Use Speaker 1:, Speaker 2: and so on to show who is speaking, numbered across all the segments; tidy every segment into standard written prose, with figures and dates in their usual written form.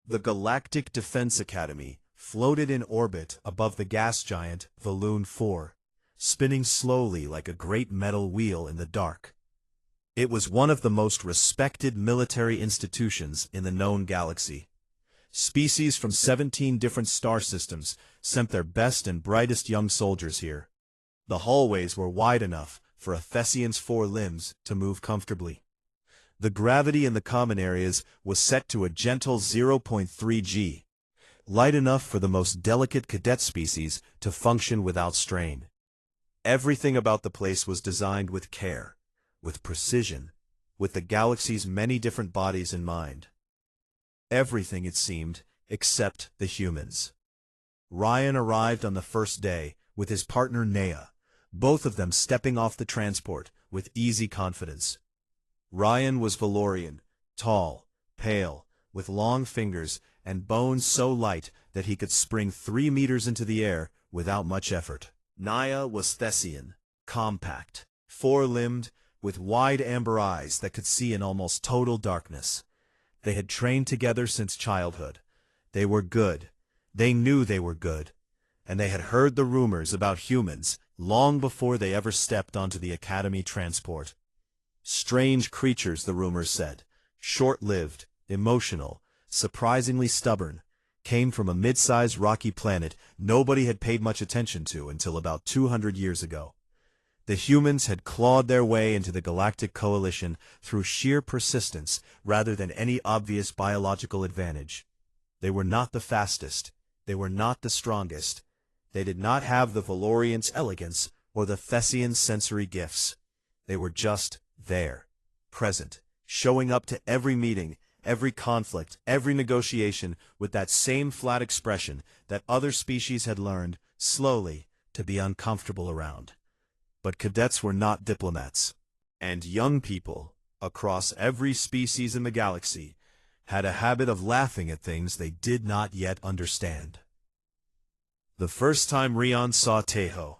Speaker 1: The Galactic Defense Academy floated in orbit above the gas giant Valoon 4, spinning slowly like a great metal wheel in the dark. It was one of the most respected military institutions in the known galaxy. Species from 17 different star systems sent their best and brightest young soldiers here. The hallways were wide enough for a Thessian's 4 limbs to move comfortably. The gravity in the common areas was set to a gentle 0.3 G, light enough for the most delicate cadet species to function without strain. Everything about the place was designed with care, with precision, with the galaxy's many different bodies in mind. Everything, it seemed, except the humans. Ryan arrived on the first day with his partner Nea, both of them stepping off the transport with easy confidence. Ryan was Valorian, tall, pale, with long fingers and bones so light that he could spring 3 meters into the air without much effort. Nea was Thessian, compact, 4-limbed, with wide amber eyes that could see in almost total darkness. They had trained together since childhood. They were good. They knew they were good. And they had heard the rumors about humans long before they ever stepped onto the Academy transport. Strange creatures, the rumors said, short-lived, emotional, surprisingly stubborn, came from a mid-sized rocky planet nobody had paid much attention to until about 200 years ago. The humans had clawed their way into the Galactic Coalition through sheer persistence rather than any obvious biological advantage. They were not the fastest. They were not the strongest. They did not have the Valorian's elegance or the Thessian's sensory gifts. They were just there, present, showing up to every meeting, every conflict, every negotiation with that same flat expression that other species had learned, slowly, to be uncomfortable around. But cadets were not diplomats, and young people, across every species in the galaxy, had a habit of laughing at things they did not yet understand. The first time Rion saw Tejo,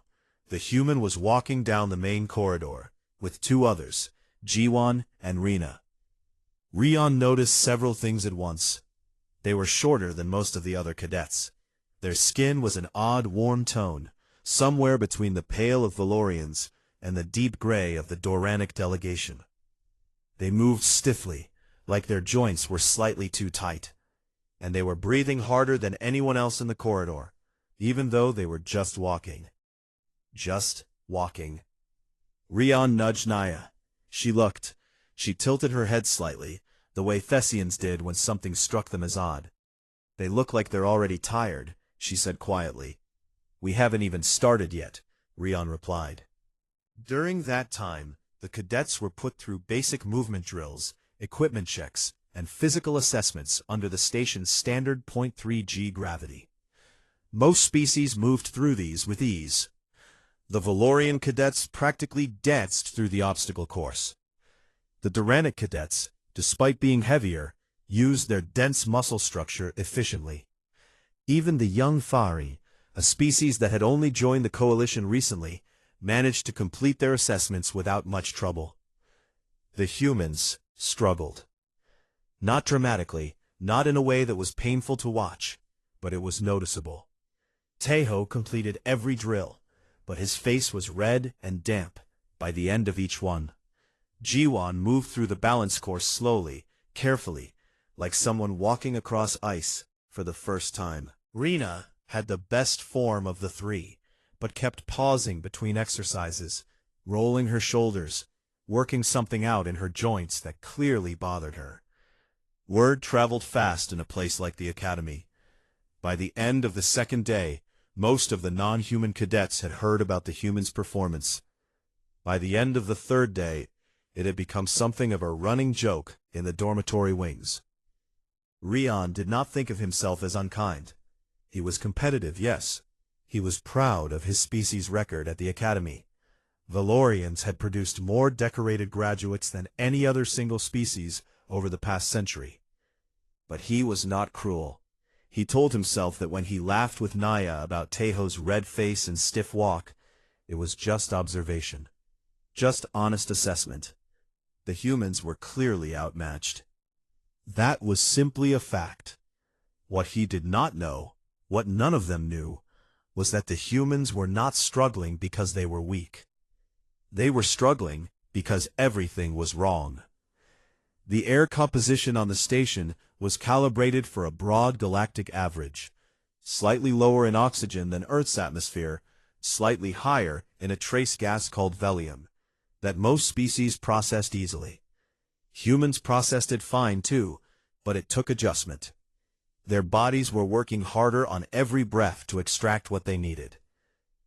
Speaker 1: the human was walking down the main corridor, with 2 others, Jiwan and Rena. Rion noticed several things at once. They were shorter than most of the other cadets. Their skin was an odd warm tone, somewhere between the pale of Valorians and the deep gray of the Doranic delegation. They moved stiffly, like their joints were slightly too tight, and they were breathing harder than anyone else in the corridor, even though they were just walking. Just walking. Rion nudged Naya. She looked. She tilted her head slightly, the way Thessians did when something struck them as odd. "They look like they're already tired," she said quietly. "We haven't even started yet," Rion replied. During that time, the cadets were put through basic movement drills, equipment checks, and physical assessments under the station's standard 0.3 G gravity. Most species moved through these with ease. The Valorian cadets practically danced through the obstacle course. The Doranic cadets, despite being heavier, used their dense muscle structure efficiently. Even the young Fari, a species that had only joined the coalition recently, managed to complete their assessments without much trouble. The humans struggled. Not dramatically, not in a way that was painful to watch, but it was noticeable. Tejo completed every drill, but his face was red and damp by the end of each one. Jiwan moved through the balance course slowly, carefully, like someone walking across ice for the first time. Rena had the best form of the 3, but kept pausing between exercises, rolling her shoulders, working something out in her joints that clearly bothered her. Word traveled fast in a place like the Academy. By the end of the second day, most of the non-human cadets had heard about the humans' performance. By the end of the third day, it had become something of a running joke in the dormitory wings. Rion did not think of himself as unkind. He was competitive, yes. He was proud of his species' record at the Academy. Valorians had produced more decorated graduates than any other single species over the past century. But he was not cruel. He told himself that when he laughed with Naya about Tejo's red face and stiff walk, it was just observation. Just honest assessment. The humans were clearly outmatched. That was simply a fact. What he did not know, what none of them knew, was that the humans were not struggling because they were weak. They were struggling because everything was wrong. The air composition on the station was calibrated for a broad galactic average, slightly lower in oxygen than Earth's atmosphere, slightly higher in a trace gas called velium, that most species processed easily. Humans processed it fine too, but it took adjustment. Their bodies were working harder on every breath to extract what they needed.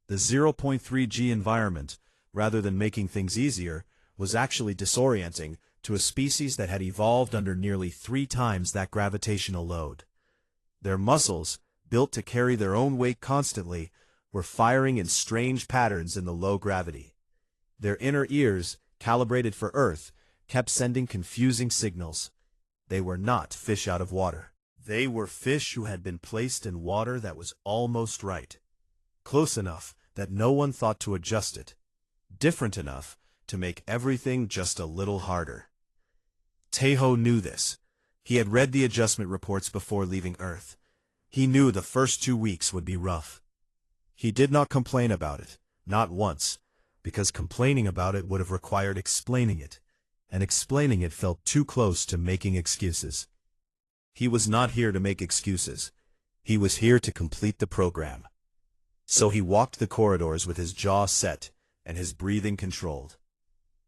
Speaker 1: The 0.3 G environment, rather than making things easier, was actually disorienting to a species that had evolved under nearly 3 times that gravitational load. Their muscles, built to carry their own weight constantly, were firing in strange patterns in the low gravity. Their inner ears, calibrated for Earth, kept sending confusing signals. They were not fish out of water. They were fish who had been placed in water that was almost right. Close enough that no one thought to adjust it. Different enough to make everything just a little harder. Taeho knew this. He had read the adjustment reports before leaving Earth. He knew the first 2 weeks would be rough. He did not complain about it, not once, because complaining about it would have required explaining it, and explaining it felt too close to making excuses. He was not here to make excuses. He was here to complete the program. So he walked the corridors with his jaw set and his breathing controlled.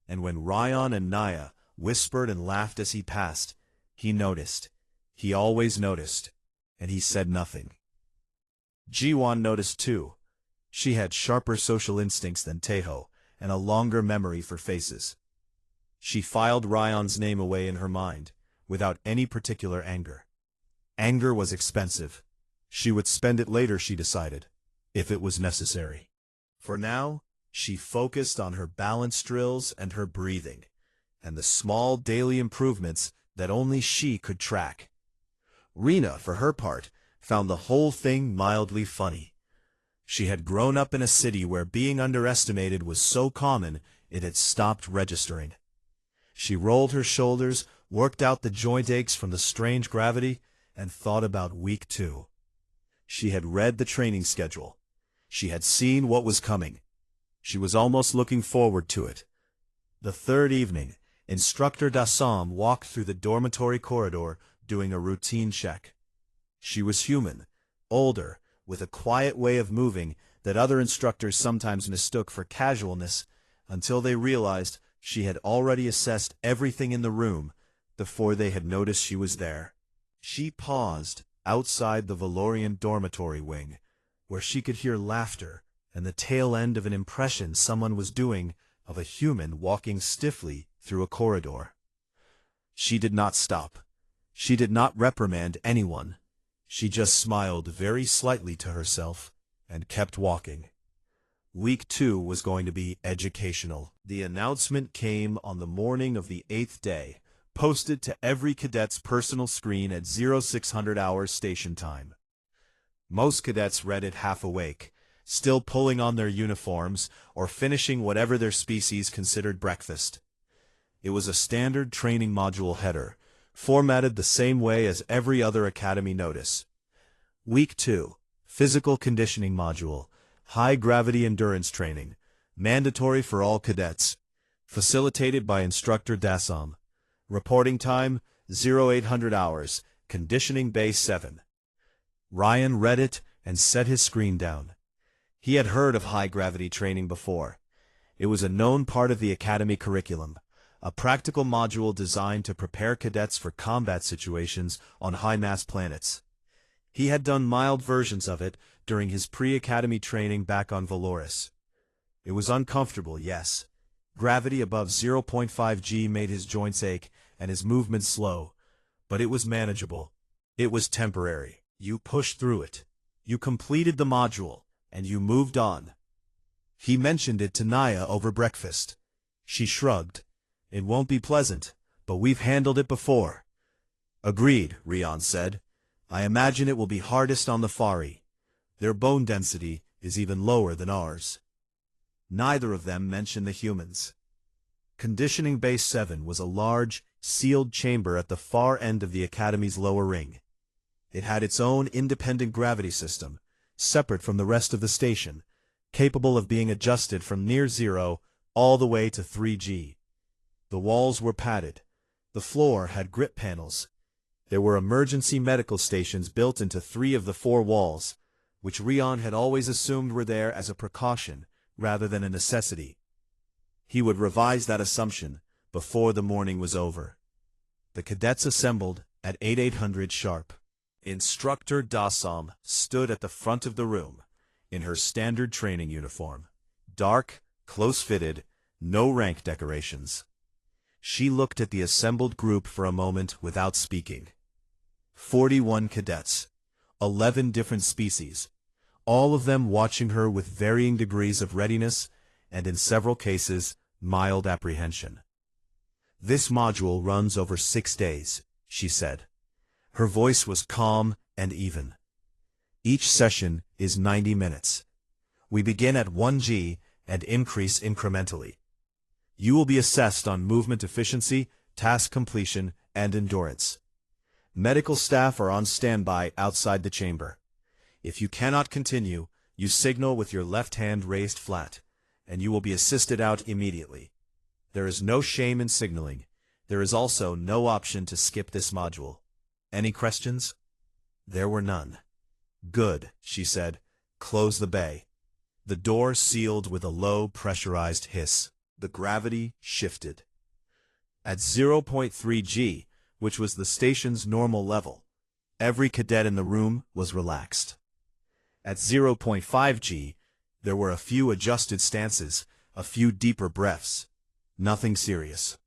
Speaker 1: And when Ryan and Naya whispered and laughed as he passed, he noticed. He always noticed, and he said nothing. Jiwon noticed too. She had sharper social instincts than Taeho, and a longer memory for faces. She filed Ryan's name away in her mind, without any particular anger. Anger was expensive. She would spend it later, she decided, if it was necessary. For now, she focused on her balance drills and her breathing, and the small daily improvements that only she could track. Rena, for her part, found the whole thing mildly funny. She had grown up in a city where being underestimated was so common it had stopped registering. She rolled her shoulders, worked out the joint aches from the strange gravity, and thought about week 2. She had read the training schedule. She had seen what was coming. She was almost looking forward to it. The third evening, Instructor Dasam walked through the dormitory corridor doing a routine check. She was human, older, with a quiet way of moving that other instructors sometimes mistook for casualness, until they realized she had already assessed everything in the room before they had noticed she was there. She paused outside the Valorian dormitory wing, where she could hear laughter and the tail end of an impression someone was doing of a human walking stiffly through a corridor. She did not stop. She did not reprimand anyone. She just smiled very slightly to herself and kept walking. Week 2 was going to be educational. The announcement came on the morning of the 8th day, posted to every cadet's personal screen at 0600 hours station time. Most cadets read it half awake, still pulling on their uniforms or finishing whatever their species considered breakfast. It was a standard training module header, formatted the same way as every other academy notice. Week 2, Physical Conditioning Module, High Gravity Endurance Training, mandatory for all cadets, facilitated by Instructor Dasam. Reporting time, 0800 hours, Conditioning Bay 7. Ryan read it and set his screen down. He had heard of high-gravity training before. It was a known part of the academy curriculum, a practical module designed to prepare cadets for combat situations on high-mass planets. He had done mild versions of it during his pre-academy training back on Valoris. It was uncomfortable, yes. Gravity above 0.5 G made his joints ache and his movements slow, but it was manageable. It was temporary. You pushed through it. You completed the module, and you moved on. He mentioned it to Naya over breakfast. She shrugged. It won't be pleasant, but we've handled it before. Agreed, Rion said. I imagine it will be hardest on the Fari. Their bone density is even lower than ours. Neither of them mentioned the humans. Conditioning Base 7 was a large, sealed chamber at the far end of the Academy's lower ring. It had its own independent gravity system, separate from the rest of the station, capable of being adjusted from near zero all the way to 3G. The walls were padded. The floor had grip panels. There were emergency medical stations built into 3 of the 4 walls, which Rion had always assumed were there as a precaution rather than a necessity. He would revise that assumption before the morning was over. The cadets assembled at 800 sharp. Instructor Dasam stood at the front of the room, in her standard training uniform. Dark, close-fitted, no rank decorations. She looked at the assembled group for a moment without speaking. 41 cadets, 11 different species, all of them watching her with varying degrees of readiness and, in several cases, mild apprehension. "This module runs over 6 days," she said. Her voice was calm and even. "Each session is 90 minutes. We begin at 1G and increase incrementally. You will be assessed on movement efficiency, task completion, and endurance. Medical staff are on standby outside the chamber. If you cannot continue, you signal with your left hand raised flat, and you will be assisted out immediately. There is no shame in signaling. There is also no option to skip this module. Any questions?" There were none. "Good," she said. "Close the bay." The door sealed with a low, pressurized hiss. The gravity shifted. At 0.3G, which was the station's normal level, every cadet in the room was relaxed. At 0.5G, there were a few adjusted stances, a few deeper breaths. Nothing serious.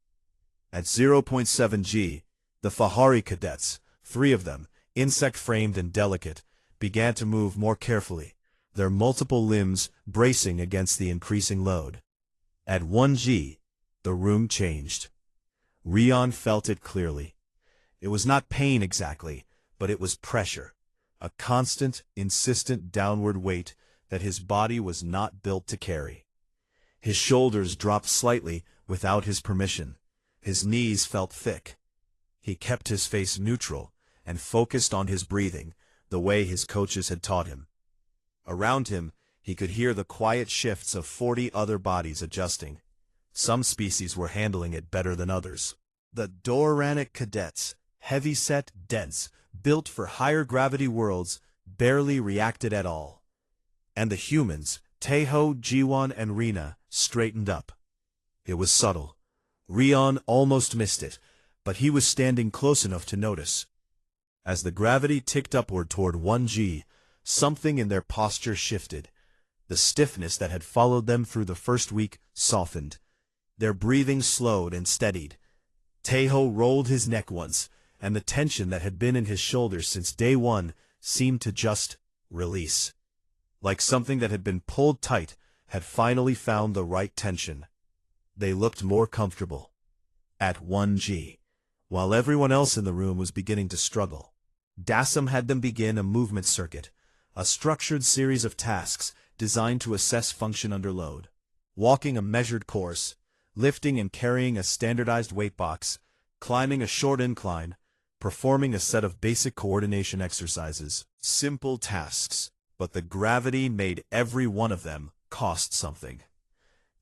Speaker 1: At 0.7G, the Fahari cadets, 3 of them, insect-framed and delicate, began to move more carefully, their multiple limbs bracing against the increasing load. At 1G, the room changed. Rion felt it clearly. It was not pain exactly, but it was pressure, a constant, insistent downward weight that his body was not built to carry. His shoulders dropped slightly without his permission. His knees felt thick. He kept his face neutral and focused on his breathing, the way his coaches had taught him. Around him, he could hear the quiet shifts of 40 other bodies adjusting. Some species were handling it better than others. The Doranic cadets, heavy-set, dense, built for higher gravity worlds, barely reacted at all. And the humans, Teho, Jiwan, and Rena, straightened up. It was subtle. Rion almost missed it, but he was standing close enough to notice. As the gravity ticked upward toward 1G, something in their posture shifted. The stiffness that had followed them through the first week softened. Their breathing slowed and steadied. Teho rolled his neck once, and the tension that had been in his shoulders since day 1 seemed to just release. Like something that had been pulled tight had finally found the right tension. They looked more comfortable. At 1G, while everyone else in the room was beginning to struggle, Dasam had them begin a movement circuit, a structured series of tasks designed to assess function under load. Walking a measured course, lifting and carrying a standardized weight box, climbing a short incline, performing a set of basic coordination exercises. Simple tasks, but the gravity made every one of them cost something.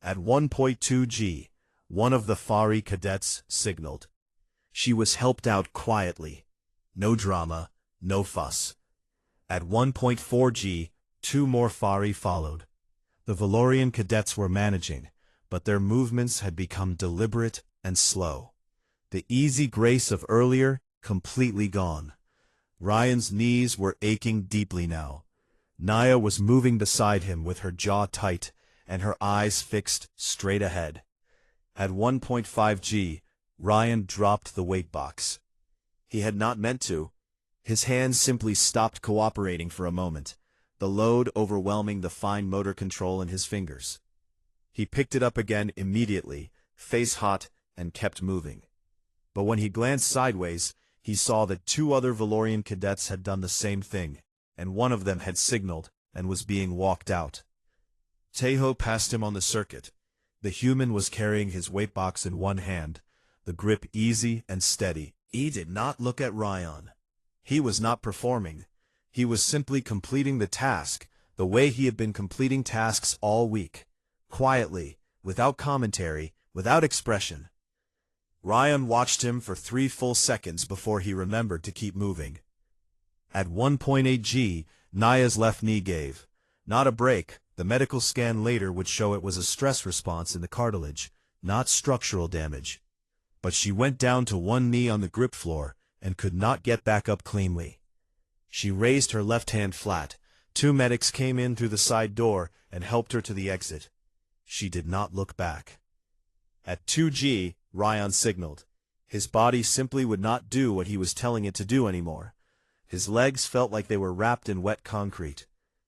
Speaker 1: At 1.2G, one of the Fari cadets signaled. She was helped out quietly. No drama, no fuss. At 1.4G, 2 more Fari followed. The Valorian cadets were managing, but their movements had become deliberate and slow. The easy grace of earlier completely gone. Ryan's knees were aching deeply now. Naya was moving beside him with her jaw tight and her eyes fixed straight ahead. At 1.5G, Ryan dropped the weight box. He had not meant to. His hands simply stopped cooperating for a moment, the load overwhelming the fine motor control in his fingers. He picked it up again immediately, face hot, and kept moving. But when he glanced sideways, he saw that 2 other Valorian cadets had done the same thing, and one of them had signaled and was being walked out. Teho passed him on the circuit. The human was carrying his weight box in one hand, the grip easy and steady. He did not look at Ryan. He was not performing. He was simply completing the task, the way he had been completing tasks all week. Quietly, without commentary, without expression. Ryan watched him for 3 full seconds before he remembered to keep moving. At 1.8 G, Naya's left knee gave. Not a break, the medical scan later would show it was a stress response in the cartilage, not structural damage. But she went down to one knee on the grip floor and could not get back up cleanly. She raised her left hand flat. 2 medics came in through the side door and helped her to the exit. She did not look back. At 2G, Ryan signaled. His body simply would not do what he was telling it to do anymore. His legs felt like they were wrapped in wet concrete.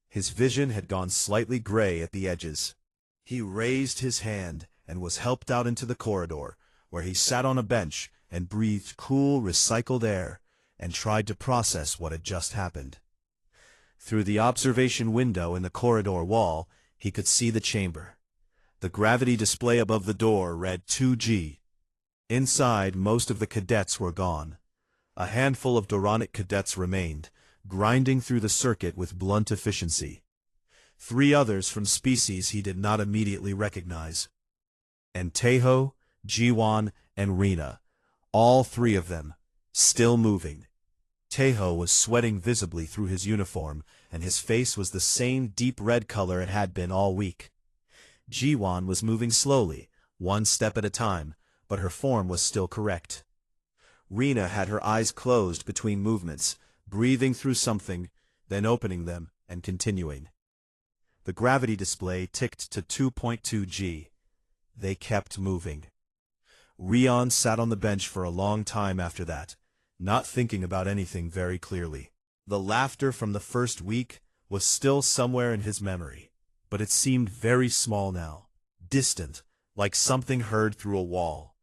Speaker 1: His vision had gone slightly gray at the edges. He raised his hand and was helped out into the corridor, where he sat on a bench and breathed cool, recycled air and tried to process what had just happened. Through the observation window in the corridor wall, he could see the chamber. The gravity display above the door read 2G. Inside, most of the cadets were gone. A handful of Doronic cadets remained, grinding through the circuit with blunt efficiency. 3 others from species he did not immediately recognize. And Teho, Jiwan, and Rena, all 3 of them, still moving. Teho was sweating visibly through his uniform, and his face was the same deep red color it had been all week. Jiwan was moving slowly, 1 step at a time, but her form was still correct. Rena had her eyes closed between movements, breathing through something, then opening them and continuing. The gravity display ticked to 2.2 G. They kept moving. Rion sat on the bench for a long time after that, not thinking about anything very clearly. The laughter from the first week was still somewhere in his memory, but it seemed very small now, distant, like something heard through a wall.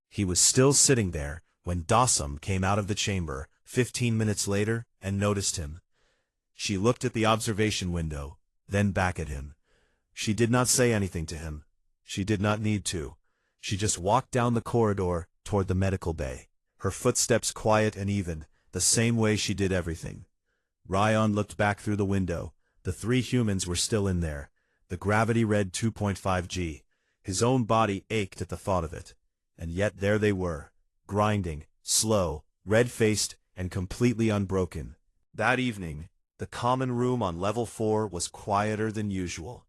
Speaker 1: He was still sitting there when Dawson came out of the chamber 15 minutes later and noticed him. She looked at the observation window, then back at him. She did not say anything to him. She did not need to. She just walked down the corridor toward the medical bay, her footsteps quiet and even, the same way she did everything. Ryan looked back through the window. The 3 humans were still in there. The gravity read 2.5 G. His own body ached at the thought of it. And yet there they were, grinding, slow, red-faced, and completely unbroken. That evening, the common room on level 4 was quieter than usual.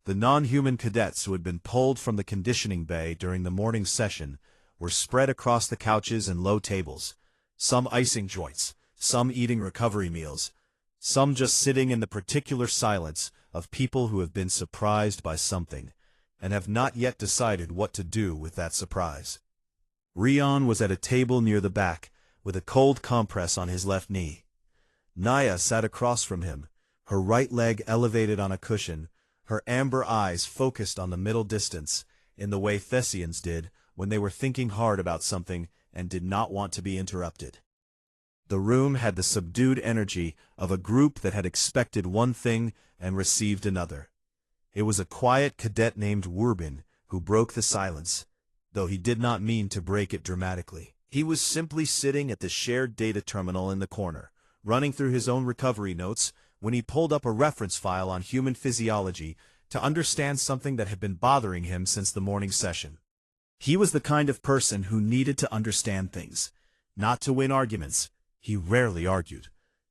Speaker 1: The non-human cadets who had been pulled from the conditioning bay during the morning session were spread across the couches and low tables, some icing joints, some eating recovery meals, some just sitting in the particular silence of people who have been surprised by something and have not yet decided what to do with that surprise. Rion was at a table near the back, with a cold compress on his left knee. Naya sat across from him, her right leg elevated on a cushion, her amber eyes focused on the middle distance, in the way Thessians did when they were thinking hard about something and did not want to be interrupted. The room had the subdued energy of a group that had expected one thing and received another. It was a quiet cadet named Wurbin who broke the silence, though he did not mean to break it dramatically. He was simply sitting at the shared data terminal in the corner, running through his own recovery notes, when he pulled up a reference file on human physiology to understand something that had been bothering him since the morning session. He was the kind of person who needed to understand things, not to win arguments. He rarely argued,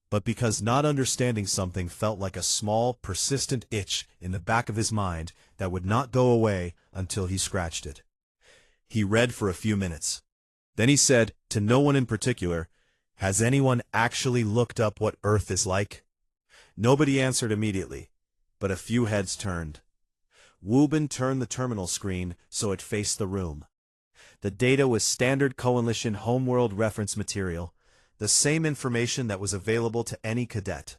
Speaker 1: but because not understanding something felt like a small, persistent itch in the back of his mind that would not go away until he scratched it. He read for a few minutes. Then he said, to no one in particular, "Has anyone actually looked up what Earth is like?" Nobody answered immediately, but a few heads turned. Wubin turned the terminal screen so it faced the room. The data was standard Coalition homeworld reference material, the same information that was available to any cadet.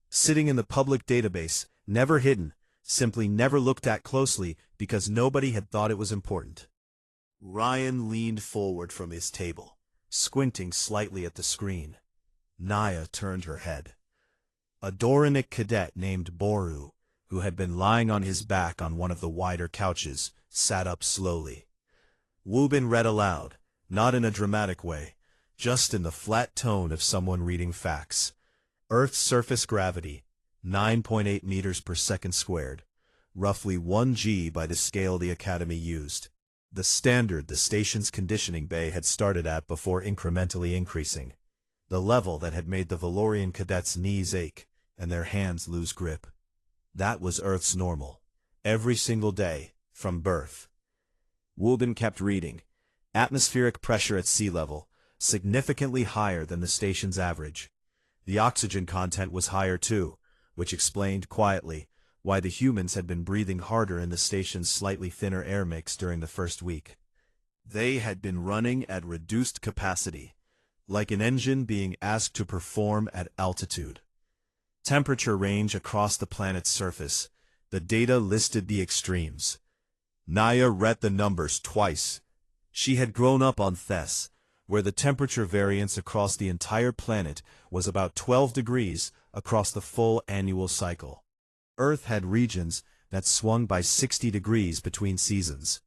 Speaker 1: Sitting in the public database, never hidden, simply never looked at closely because nobody had thought it was important. Ryan leaned forward from his table, squinting slightly at the screen. Naya turned her head. A Doranic cadet named Boru, who had been lying on his back on one of the wider couches, sat up slowly. Wubin read aloud, not in a dramatic way, just in the flat tone of someone reading facts. Earth's surface gravity, 9.8 meters per second squared, roughly 1 g by the scale the Academy used. The standard the station's conditioning bay had started at before incrementally increasing. The level that had made the Valorian cadets' knees ache and their hands lose grip. That was Earth's normal. Every single day, from birth. Wubin kept reading. Atmospheric pressure at sea level, significantly higher than the station's average. The oxygen content was higher too, which explained, quietly, why the humans had been breathing harder in the station's slightly thinner air mix during the first week. They had been running at reduced capacity, like an engine being asked to perform at altitude. Temperature range across the planet's surface. The data listed the extremes. Naya read the numbers twice. She had grown up on Thess, where the temperature variance across the entire planet was about 12 degrees across the full annual cycle. Earth had regions that swung by 60 degrees between seasons.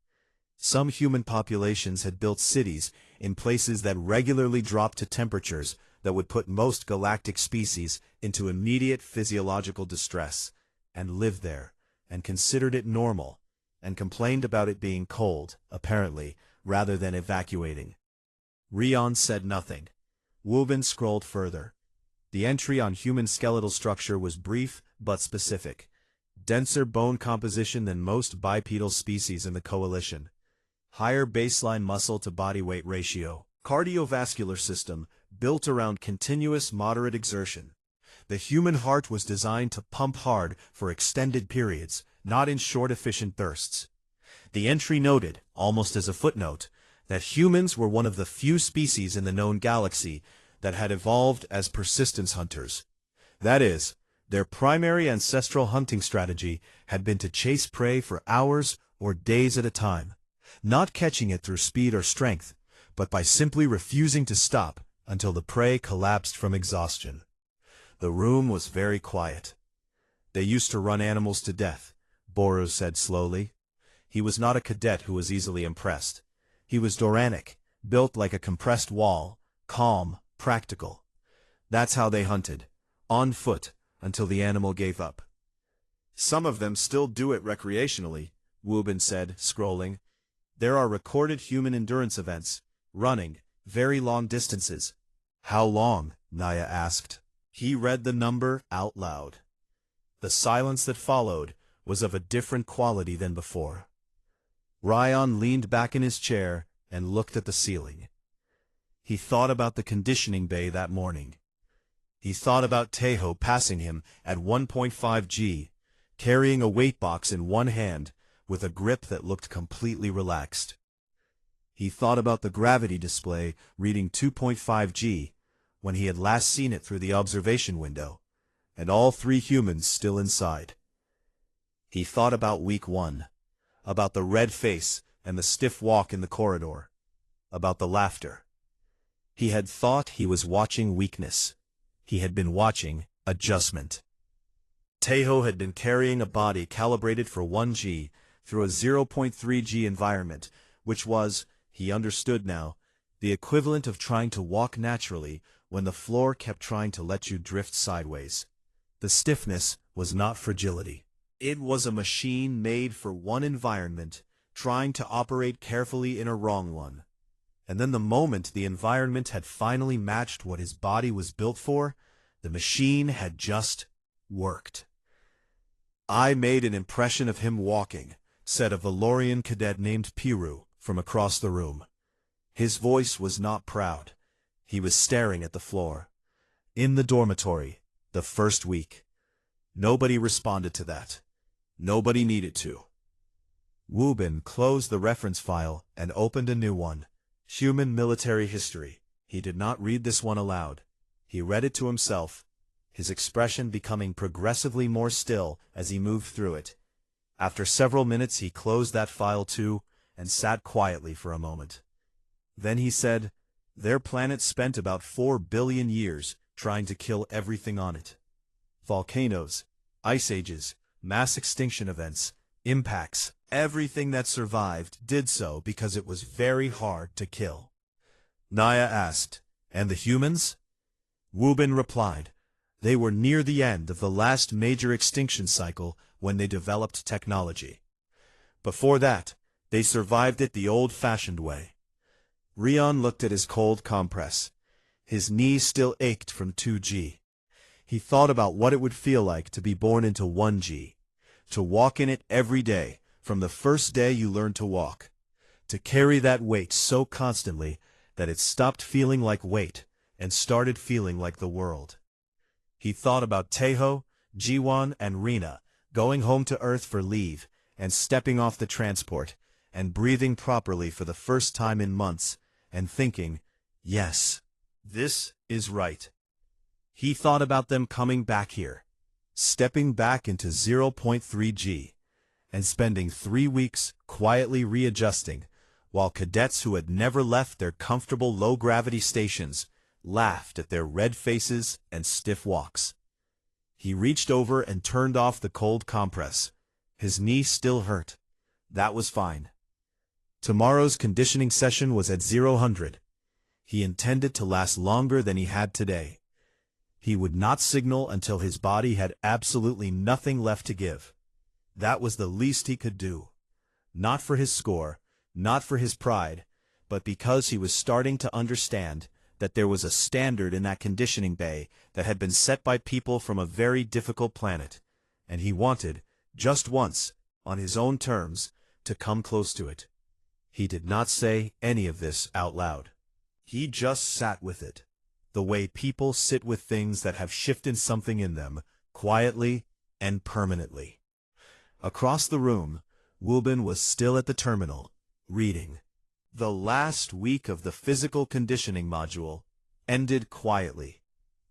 Speaker 1: Some human populations had built cities in places that regularly dropped to temperatures that would put most galactic species into immediate physiological distress, and lived there, and considered it normal, and complained about it being cold, apparently, rather than evacuating. Rion said nothing. Wubin scrolled further. The entry on human skeletal structure was brief but specific. Denser bone composition than most bipedal species in the coalition. Higher baseline muscle-to-body weight ratio. Cardiovascular system built around continuous moderate exertion. The human heart was designed to pump hard for extended periods, not in short efficient bursts. The entry noted, almost as a footnote, that humans were one of the few species in the known galaxy that had evolved as persistence hunters. That is, their primary ancestral hunting strategy had been to chase prey for hours or days at a time, not catching it through speed or strength, but by simply refusing to stop until the prey collapsed from exhaustion. The room was very quiet. They used to run animals to death, Boru said slowly. He was not a cadet who was easily impressed. He was Doranic, built like a compressed wall, calm, practical. That's how they hunted, on foot, until the animal gave up. Some of them still do it recreationally, Wubin said, scrolling. There are recorded human endurance events, running, very long distances. How long? Naya asked. He read the number out loud. The silence that followed was of a different quality than before. Rion leaned back in his chair and looked at the ceiling. He thought about the conditioning bay that morning. He thought about Tejo passing him at 1.5 g, carrying a weight box in one hand with a grip that looked completely relaxed. He thought about the gravity display reading 2.5 g when he had last seen it through the observation window, and all three humans still inside. He thought about week 1, about the red face and the stiff walk in the corridor, about the laughter. He had thought he was watching weakness. He had been watching adjustment. Tejo had been carrying a body calibrated for 1 g through a 0.3 g environment, which was, he understood now, the equivalent of trying to walk naturally when the floor kept trying to let you drift sideways. The stiffness was not fragility. It was a machine made for one environment, trying to operate carefully in a wrong one. And then the moment the environment had finally matched what his body was built for, the machine had just worked. I made an impression of him walking, said a Valorian cadet named Piru from across the room. His voice was not proud. He was staring at the floor. In the dormitory, the first week. Nobody responded to that. Nobody needed to. Wubin closed the reference file and opened a new one. Human Military History. He did not read this one aloud. He read it to himself, his expression becoming progressively more still as he moved through it. After several minutes he closed that file too and sat quietly for a moment. Then he said, "Their planet spent about 4 billion years trying to kill everything on it. Volcanoes, ice ages, mass extinction events, impacts, everything that survived did so because it was very hard to kill." Naya asked, And the humans? Wubin replied. They were near the end of the last major extinction cycle when they developed technology. Before that, they survived it the old-fashioned way. Rion looked at his cold compress. His knees still ached from 2G. He thought about what it would feel like to be born into 1G, to walk in it every day, from the first day you learned to walk, to carry that weight so constantly that it stopped feeling like weight and started feeling like the world. He thought about Taeho, Jiwon, and Rina going home to Earth for leave and stepping off the transport and breathing properly for the first time in months and thinking, yes, this is right. He thought about them coming back here, stepping back into 0.3G, and spending 3 weeks quietly readjusting, while cadets who had never left their comfortable low-gravity stations laughed at their red faces and stiff walks. He reached over and turned off the cold compress. His knee still hurt. That was fine. Tomorrow's conditioning session was at 0-100. He intended to last longer than he had today. He would not signal until his body had absolutely nothing left to give. That was the least he could do. Not for his score, not for his pride, but because he was starting to understand that there was a standard in that conditioning bay that had been set by people from a very difficult planet, and he wanted, just once, on his own terms, to come close to it. He did not say any of this out loud. He just sat with it, the way people sit with things that have shifted something in them, quietly and permanently. Across the room, Wubin was still at the terminal, reading. The last week of the physical conditioning module ended quietly,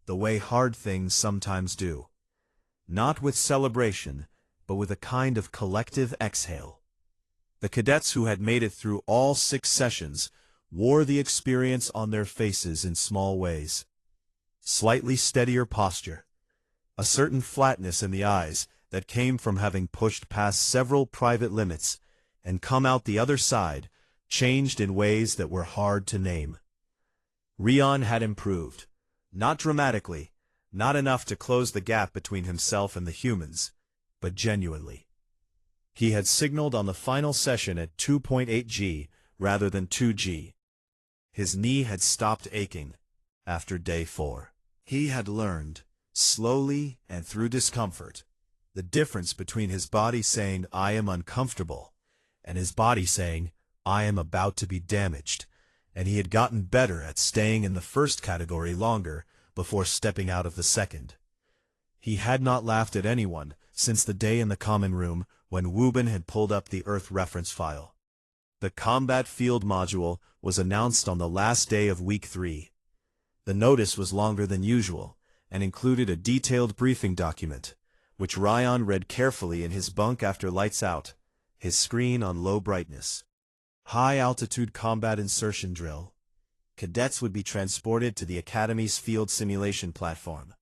Speaker 1: the way hard things sometimes do. Not with celebration, but with a kind of collective exhale. The cadets who had made it through all 6 sessions wore the experience on their faces in small ways. Slightly steadier posture, a certain flatness in the eyes that came from having pushed past several private limits and come out the other side, changed in ways that were hard to name. Rion had improved. Not dramatically, not enough to close the gap between himself and the humans, but genuinely. He had signaled on the final session at 2.8G rather than 2G. His knee had stopped aching after day 4. He had learned, slowly and through discomfort, the difference between his body saying, "I am uncomfortable," and his body saying, "I am about to be damaged," and he had gotten better at staying in the first category longer before stepping out of the second. He had not laughed at anyone since the day in the common room when Wubin had pulled up the Earth reference file. The Combat Field Module was announced on the last day of Week 3. The notice was longer than usual and included a detailed briefing document, which Rion read carefully in his bunk after lights out, his screen on low brightness. High-altitude combat insertion drill. Cadets would be transported to the Academy's field simulation platform,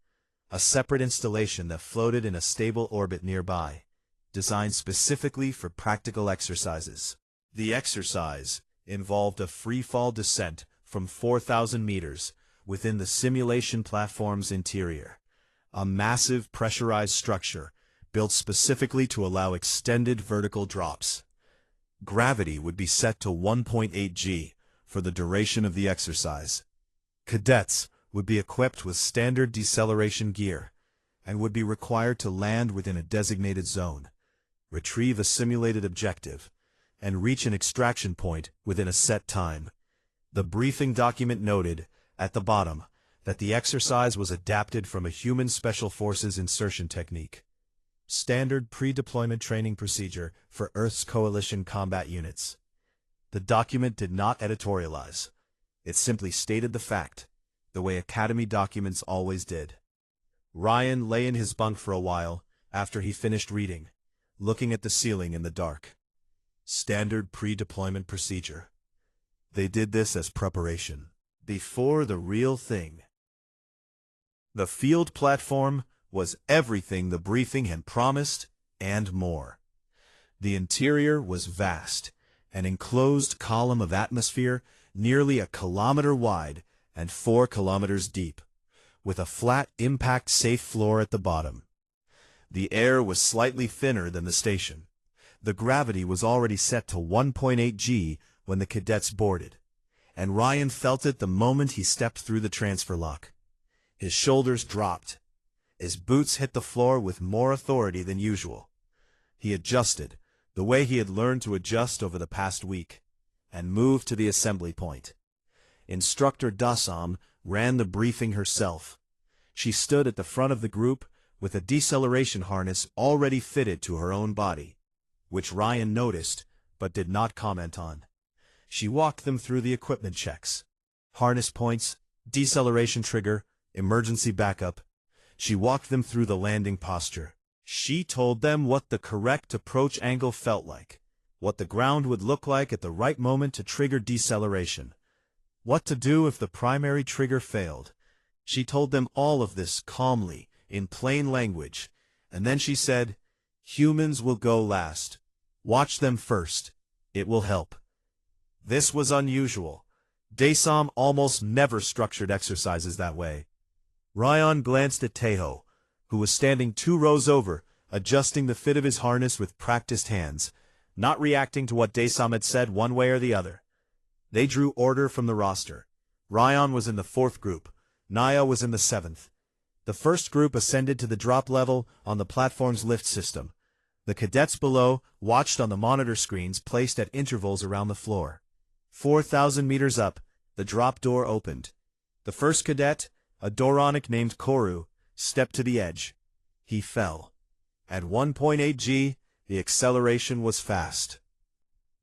Speaker 1: a separate installation that floated in a stable orbit nearby, designed specifically for practical exercises. The exercise involved a free-fall descent from 4,000 meters within the simulation platform's interior, a massive pressurized structure built specifically to allow extended vertical drops. Gravity would be set to 1.8G for the duration of the exercise. Cadets would be equipped with standard deceleration gear and would be required to land within a designated zone, retrieve a simulated objective, and reach an extraction point within a set time. The briefing document noted, at the bottom, that the exercise was adapted from a human special forces insertion technique. Standard pre-deployment training procedure for Earth's coalition combat units. The document did not editorialize. It simply stated the fact, the way Academy documents always did. Ryan lay in his bunk for a while after he finished reading, looking at the ceiling in the dark. Standard pre-deployment procedure. They did this as preparation, before the real thing. The field platform was everything the briefing had promised, and more. The interior was vast, an enclosed column of atmosphere nearly a kilometer wide and 4 kilometers deep, with a flat, impact-safe floor at the bottom. The air was slightly thinner than the station. The gravity was already set to 1.8 G when the cadets boarded, and Ryan felt it the moment he stepped through the transfer lock. His shoulders dropped. His boots hit the floor with more authority than usual. He adjusted, the way he had learned to adjust over the past week, and moved to the assembly point. Instructor Dasam ran the briefing herself. She stood at the front of the group with a deceleration harness already fitted to her own body, which Ryan noticed but did not comment on. She walked them through the equipment checks. Harness points, deceleration trigger, emergency backup. She walked them through the landing posture. She told them what the correct approach angle felt like, what the ground would look like at the right moment to trigger deceleration, what to do if the primary trigger failed. She told them all of this calmly, in plain language, and then she said, "Humans will go last. Watch them first. It will help." This was unusual. Dasam almost never structured exercises that way. Ryan glanced at Tejo, who was standing 2 rows over, adjusting the fit of his harness with practiced hands, not reacting to what Dasam had said one way or the other. They drew order from the roster. Ryan was in the 4th group. Naya was in the 7th. The first group ascended to the drop level on the platform's lift system. The cadets below watched on the monitor screens placed at intervals around the floor. 4,000 meters up, the drop door opened. The first cadet, a Doronic named Koru, stepped to the edge. He fell. At 1.8 G, the acceleration was fast.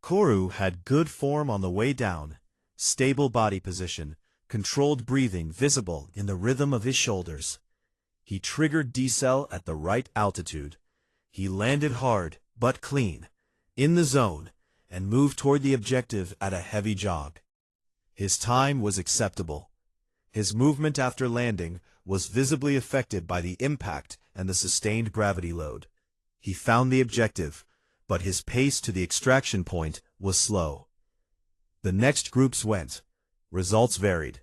Speaker 1: Koru had good form on the way down, stable body position, controlled breathing visible in the rhythm of his shoulders. He triggered decel at the right altitude. He landed hard, but clean, in the zone, and moved toward the objective at a heavy jog. His time was acceptable. His movement after landing was visibly affected by the impact and the sustained gravity load. He found the objective, but his pace to the extraction point was slow. The next groups went. Results varied.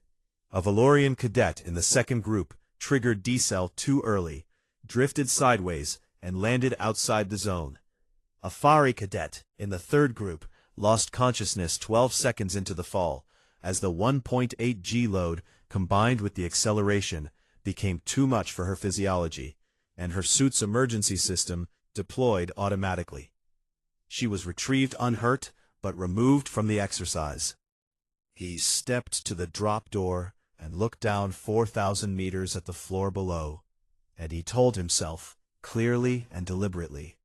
Speaker 1: A Valorian cadet in the second group triggered decel too early, drifted sideways, and landed outside the zone. A Fari cadet in the third group lost consciousness 12 seconds into the fall, as the 1.8 G load combined with the acceleration became too much for her physiology, and her suit's emergency system deployed automatically. She was retrieved unhurt, but removed from the exercise. He stepped to the drop door and looked down 4,000 meters at the floor below, and he told himself, clearly and deliberately,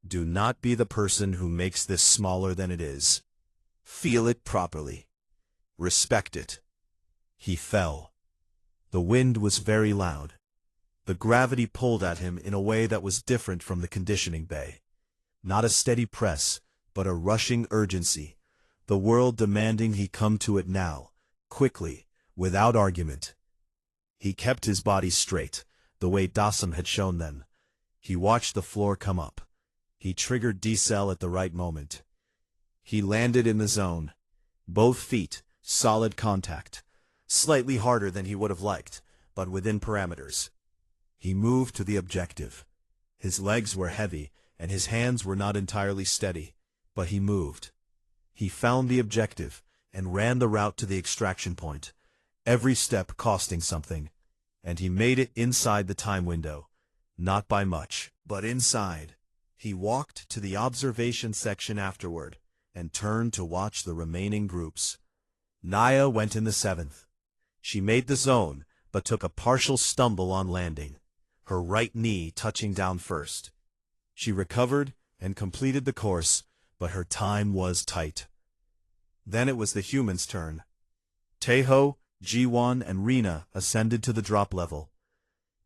Speaker 1: "Do not be the person who makes this smaller than it is. Feel it properly. Respect it." He fell. The wind was very loud. The gravity pulled at him in a way that was different from the conditioning bay. Not a steady press, but a rushing urgency, the world demanding he come to it now, quickly, without argument. He kept his body straight, the way Dasam had shown them. He watched the floor come up. He triggered decel at the right moment. He landed in the zone. Both feet, solid contact. Slightly harder than he would have liked, but within parameters. He moved to the objective. His legs were heavy, and his hands were not entirely steady, but he moved. He found the objective, and ran the route to the extraction point, every step costing something, and he made it inside the time window. Not by much, but inside. He walked to the observation section afterward, and turned to watch the remaining groups. Naya went in the 7th. She made the zone, but took a partial stumble on landing, her right knee touching down first. She recovered and completed the course, but her time was tight. Then it was the humans' turn. Tejo, Jiwon, and Rina ascended to the drop level.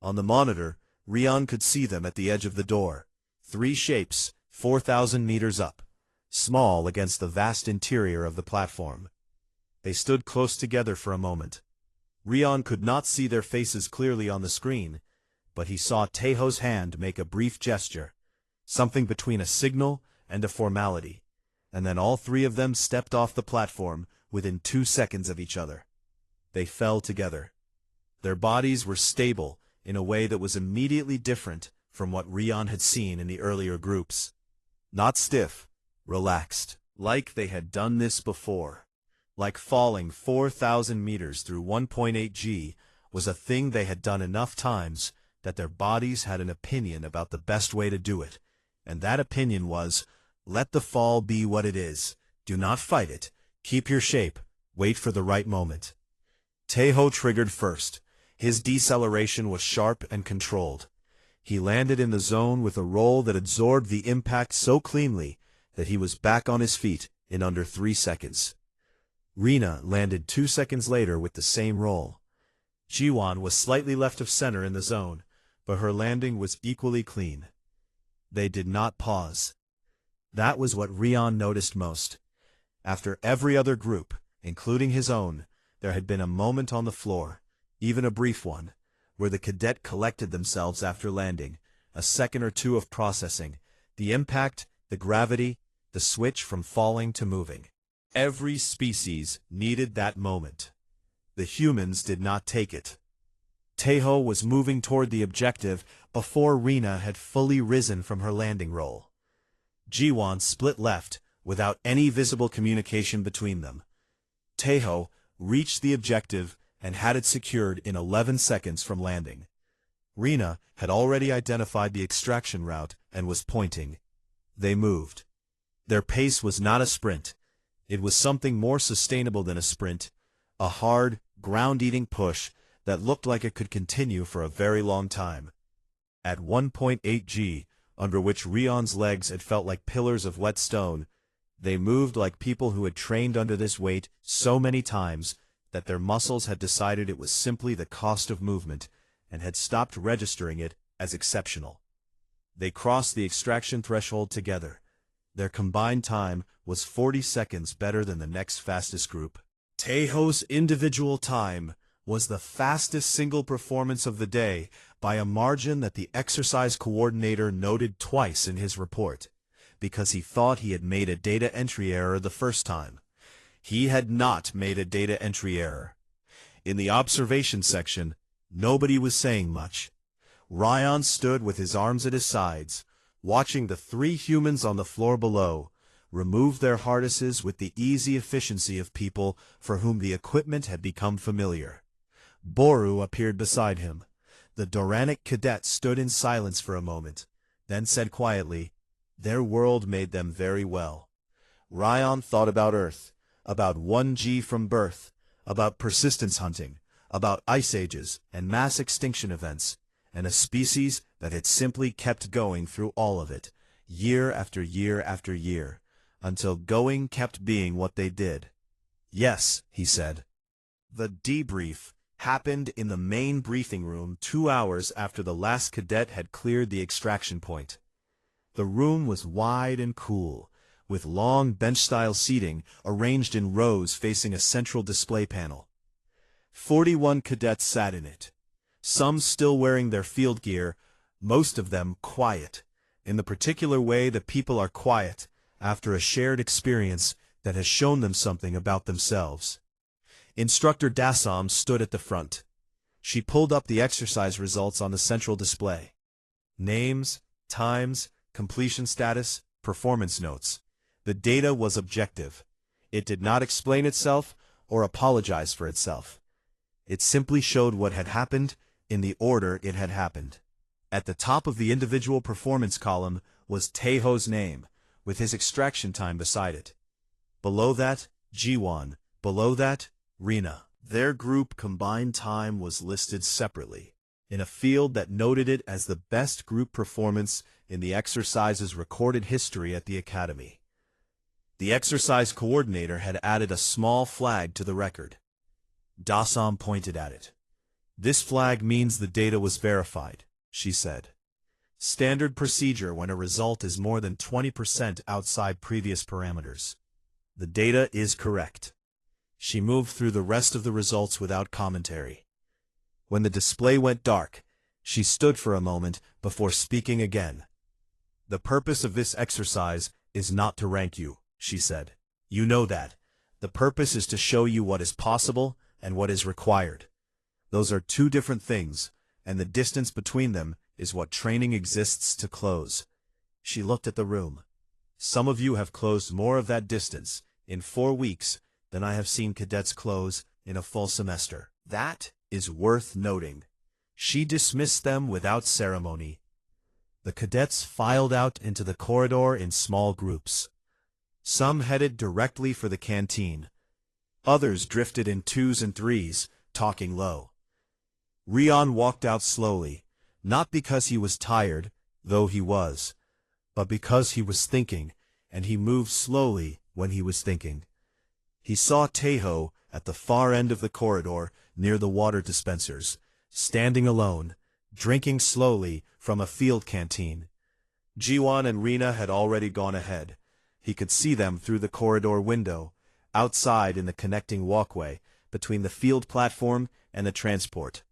Speaker 1: On the monitor, Rian could see them at the edge of the door. 3 shapes, 4,000 meters up, small against the vast interior of the platform. They stood close together for a moment. Rian could not see their faces clearly on the screen, but he saw Tejo's hand make a brief gesture, something between a signal and a formality, and then all 3 of them stepped off the platform within 2 seconds of each other. they fell together. Their bodies were stable in a way that was immediately different from what Rion had seen in the earlier groups. Not stiff, relaxed, like they had done this before. Like falling 4,000 meters through 1.8 G was a thing they had done enough times that their bodies had an opinion about the best way to do it, and that opinion was, let the fall be what it is, do not fight it, keep your shape, wait for the right moment. Taeho triggered first. His deceleration was sharp and controlled. He landed in the zone with a roll that absorbed the impact so cleanly that he was back on his feet in under 3 seconds. Rina landed 2 seconds later with the same roll. Jiwon was slightly left of center in the zone, but her landing was equally clean. They did not pause. That was what Rion noticed most. After every other group, including his own, there had been a moment on the floor, even a brief one, where the cadet collected themselves after landing, a second or two of processing, the impact, the gravity, the switch from falling to moving. Every species needed that moment. The humans did not take it. Taeho was moving toward the objective before Rina had fully risen from her landing roll. Jiwon split left without any visible communication between them. Taeho reached the objective and had it secured in 11 seconds from landing. Rina had already identified the extraction route and was pointing. They moved. Their pace was not a sprint. It was something more sustainable than a sprint, a hard, ground-eating push that looked like it could continue for a very long time. At 1.8 G, under which Rion's legs had felt like pillars of wet stone, they moved like people who had trained under this weight so many times that their muscles had decided it was simply the cost of movement and had stopped registering it as exceptional. They crossed the extraction threshold together. Their combined time was 40 seconds better than the next fastest group. Taeho's individual time was the fastest single performance of the day by a margin that the exercise coordinator noted twice in his report, because he thought he had made a data entry error the first time. He had not made a data entry error. In the observation section, nobody was saying much. Rion stood with his arms at his sides, watching the 3 humans on the floor below remove their harnesses with the easy efficiency of people for whom the equipment had become familiar. Boru appeared beside him. The Doranic cadet stood in silence for a moment, then said quietly, "Their world made them very well." Rion thought about Earth, about 1G from birth, about persistence hunting, about ice ages and mass extinction events, and a species that had simply kept going through all of it, year after year after year, until going kept being what they did. "Yes," he said. The debrief happened in the main briefing room 2 hours after the last cadet had cleared the extraction point. The room was wide and cool, with long bench-style seating arranged in rows facing a central display panel. 41 cadets sat in it, some still wearing their field gear, most of them quiet, in the particular way that people are quiet after a shared experience that has shown them something about themselves. Instructor Dasam stood at the front. She pulled up the exercise results on the central display. Names, times, completion status, performance notes. The data was objective. It did not explain itself or apologize for itself. It simply showed what had happened in the order it had happened. At the top of the individual performance column was Taeho's name, with his extraction time beside it. Below that, Jiwon. Below that, Rina. Their group combined time was listed separately, in a field that noted it as the best group performance in the exercise's recorded history at the Academy. The exercise coordinator had added a small flag to the record. Dasam pointed at it. "This flag means the data was verified," she said. "Standard procedure when a result is more than 20% outside previous parameters. The data is correct." She moved through the rest of the results without commentary. When the display went dark, she stood for a moment before speaking again. "The purpose of this exercise is not to rank you," she said. "You know that. The purpose is to show you what is possible and what is required. Those are two different things, and the distance between them is what training exists to close. She looked at the room. Some of you have closed more of that distance in 4 weeks than I have seen cadets close in a full semester. That is worth noting. She dismissed them without ceremony. The cadets filed out into the corridor in small groups. Some headed directly for the canteen. Others drifted in 2s and 3s, talking low. Rion walked out slowly, not because he was tired, though he was, but because he was thinking, and he moved slowly when he was thinking. He saw Taeho at the far end of the corridor near the water dispensers, standing alone, drinking slowly from a field canteen. Jiwon and Rina had already gone ahead. He could see them through the corridor window, outside in the connecting walkway between the field platform and the transport.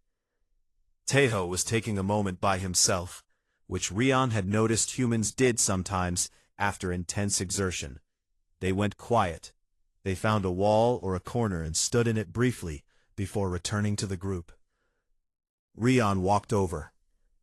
Speaker 1: Taeho was taking a moment by himself, which Rion had noticed humans did sometimes after intense exertion. They went quiet. They found a wall or a corner and stood in it briefly before returning to the group. Rion walked over.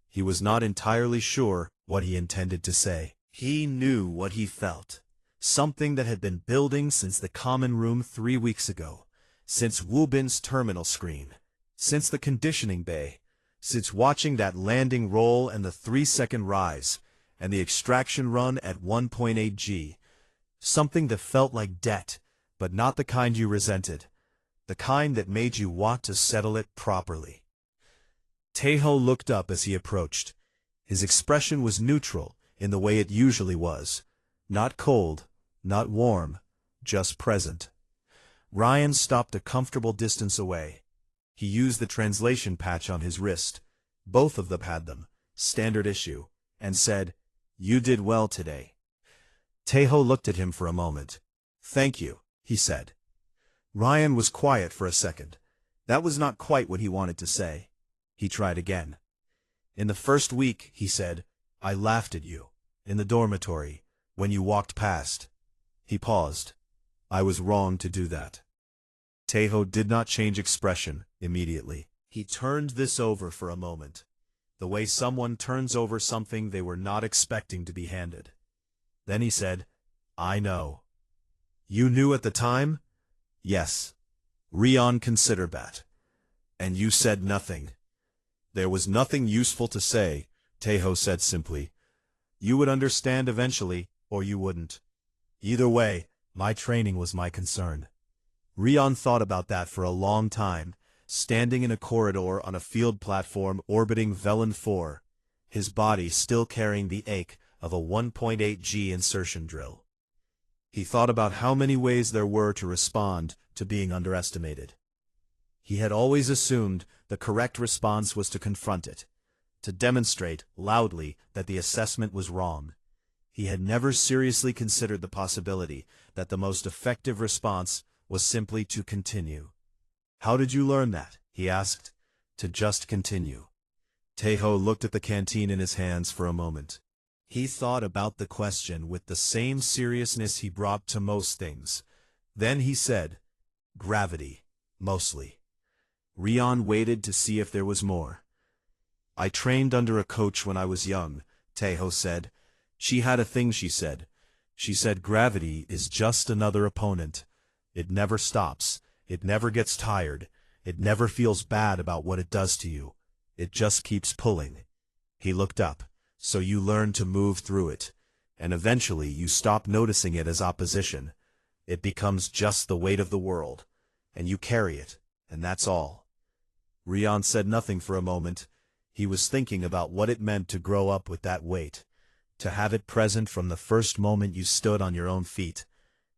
Speaker 1: He was not entirely sure what he intended to say. He knew what he felt. Something that had been building since the common room 3 weeks ago, since Wu Bin's terminal screen, since the conditioning bay, since watching that landing roll and the 3-second rise, and the extraction run at 1.8 G. Something that felt like debt, but not the kind you resented, the kind that made you want to settle it properly. Taeho looked up as he approached. His expression was neutral in the way it usually was, not cold, not warm, just present. Ryan stopped a comfortable distance away. He used the translation patch on his wrist, both of them had them, standard issue, and said, "You did well today." Taeho looked at him for a moment. "Thank you," he said. Ryan was quiet for a second. That was not quite what he wanted to say. He tried again. "In the first week," he said, "I laughed at you, in the dormitory, when you walked past." He paused. "I was wrong to do that." Taeho did not change expression immediately. He turned this over for a moment, the way someone turns over something they were not expecting to be handed. Then he said, "I know." "You knew at the time?" "Yes." Rion considered that. "And you said nothing?" "There was nothing useful to say," Taeho said simply. "You would understand eventually, or you wouldn't. Either way, my training was my concern." Rion thought about that for a long time, standing in a corridor on a field platform orbiting Velen 4, his body still carrying the ache of a 1.8 G insertion drill. He thought about how many ways there were to respond to being underestimated. He had always assumed the correct response was to confront it, to demonstrate loudly that the assessment was wrong. He had never seriously considered the possibility that the most effective response was simply to continue. "How did you learn that?" he asked. "To just continue." Taeho looked at the canteen in his hands for a moment. He thought about the question with the same seriousness he brought to most things. Then he said, "Gravity, mostly." Rion waited to see if there was more. "I trained under a coach when I was young," Taeho said. "She had a thing she said. She said gravity is just another opponent. It never stops. It never gets tired. It never feels bad about what it does to you. It just keeps pulling." He looked up. "So you learn to move through it, and eventually you stop noticing it as opposition. It becomes just the weight of the world, and you carry it, and that's all." Rion said nothing for a moment. He was thinking about what it meant to grow up with that weight, to have it present from the first moment you stood on your own feet,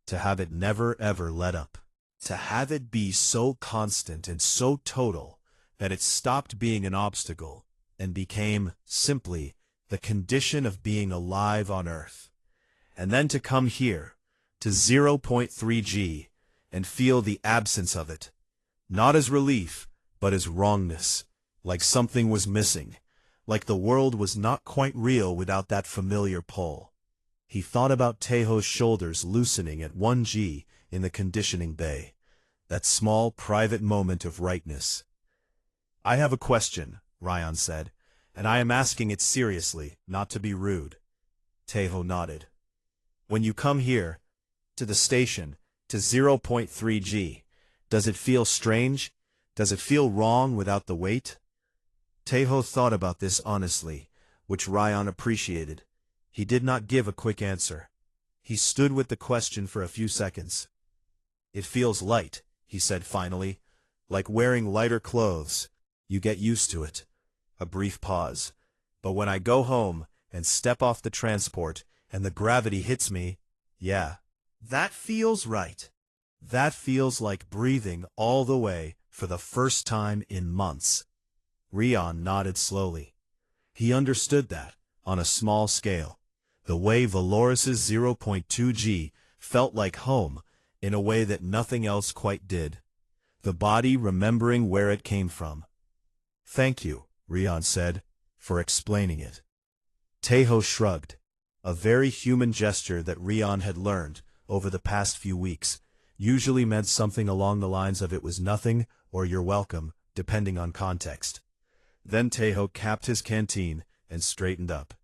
Speaker 1: to have it never ever let up, to have it be so constant and so total that it stopped being an obstacle and became, simply, the condition of being alive on Earth. And then to come here, to 0.3 G, and feel the absence of it, not as relief, but as wrongness, like something was missing, like the world was not quite real without that familiar pull. He thought about Taeho's shoulders loosening at 1 G in the conditioning bay, That small, private moment of rightness. "I have a question," Ryan said, "and I am asking it seriously, not to be rude." Teho nodded. "When you come here, to the station, to 0.3G, does it feel strange? Does it feel wrong without the wait?" Teho thought about this honestly, which Ryan appreciated. He did not give a quick answer. He stood with the question for a few seconds. "It feels light," he said finally, "like wearing lighter clothes. You get used to it." A brief pause. "But when I go home and step off the transport and the gravity hits me, yeah, that feels right. That feels like breathing all the way for the first time in months." Rion nodded slowly. He understood that, on a small scale, the way Valoris's 0.2G felt like home in a way that nothing else quite did. The body remembering where it came from. "Thank you," Rion said, "for explaining it." Teho shrugged, a very human gesture that Rion had learned over the past few weeks, usually meant something along the lines of "it was nothing" or "you're welcome," depending on context. Then Teho capped his canteen and straightened up.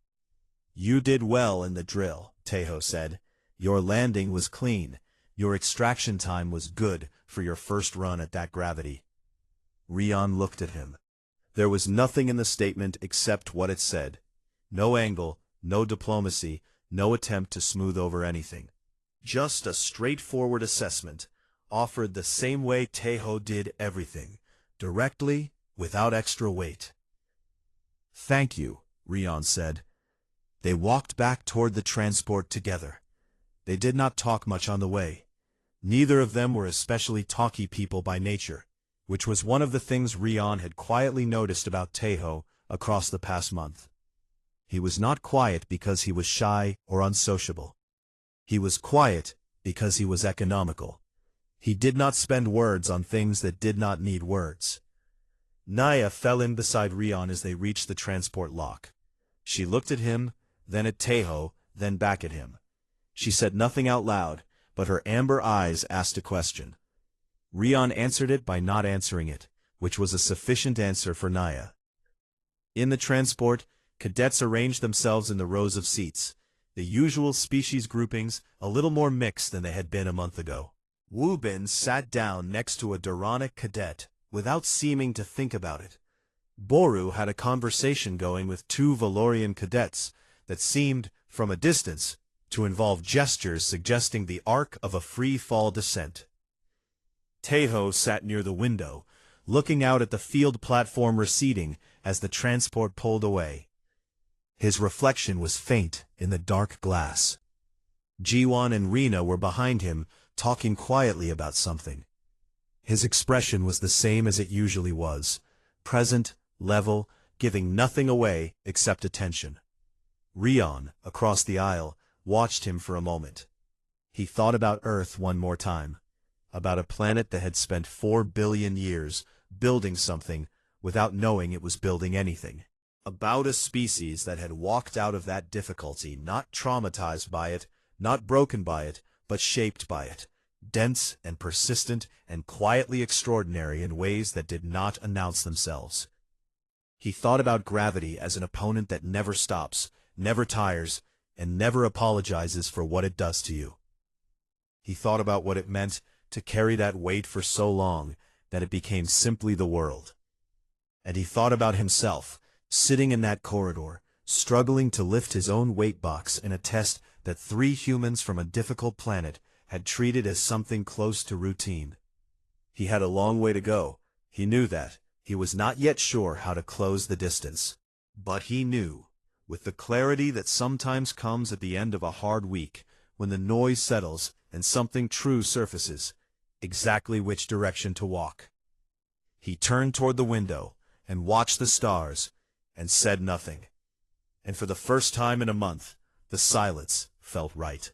Speaker 1: "You did well in the drill," Teho said. "Your landing was clean. Your extraction time was good for your first run at that gravity." Rion looked at him. There was nothing in the statement except what it said. No angle, no diplomacy, no attempt to smooth over anything. Just a straightforward assessment, offered the same way Teho did everything, directly, without extra weight. "Thank you," Rion said. They walked back toward the transport together. They did not talk much on the way. Neither of them were especially talky people by nature, which was one of the things Rion had quietly noticed about Teho across the past month. He was not quiet because he was shy or unsociable. He was quiet because he was economical. He did not spend words on things that did not need words. Naya fell in beside Rion as they reached the transport lock. She looked at him, then at Teho, then back at him. She said nothing out loud, but her amber eyes asked a question. Rion answered it by not answering it, which was a sufficient answer for Naya. In the transport, cadets arranged themselves in the rows of seats, the usual species groupings, a little more mixed than they had been a month ago. Wu Bin sat down next to a Duronic cadet, without seeming to think about it. Boru had a conversation going with two Valorian cadets that seemed, from a distance, to involve gestures suggesting the arc of a free-fall descent. Teho sat near the window, looking out at the field platform receding as the transport pulled away. His reflection was faint in the dark glass. Jiwan and Rena were behind him, talking quietly about something. His expression was the same as it usually was, present, level, giving nothing away except attention. Rion, across the aisle, watched him for a moment. He thought about Earth one more time, about a planet that had spent 4 billion years building something without knowing it was building anything. About a species that had walked out of that difficulty, not traumatized by it, not broken by it, but shaped by it, dense and persistent and quietly extraordinary in ways that did not announce themselves. He thought about gravity as an opponent that never stops, never tires, and never apologizes for what it does to you. He thought about what it meant to carry that weight for so long that it became simply the world. And he thought about himself, sitting in that corridor, struggling to lift his own weight box in a test that 3 humans from a difficult planet had treated as something close to routine. He had a long way to go. He knew that. He was not yet sure how to close the distance. But he knew, with the clarity that sometimes comes at the end of a hard week, when the noise settles and something true surfaces, exactly which direction to walk. He turned toward the window and watched the stars and said nothing. And for the first time in a month, the silence felt right.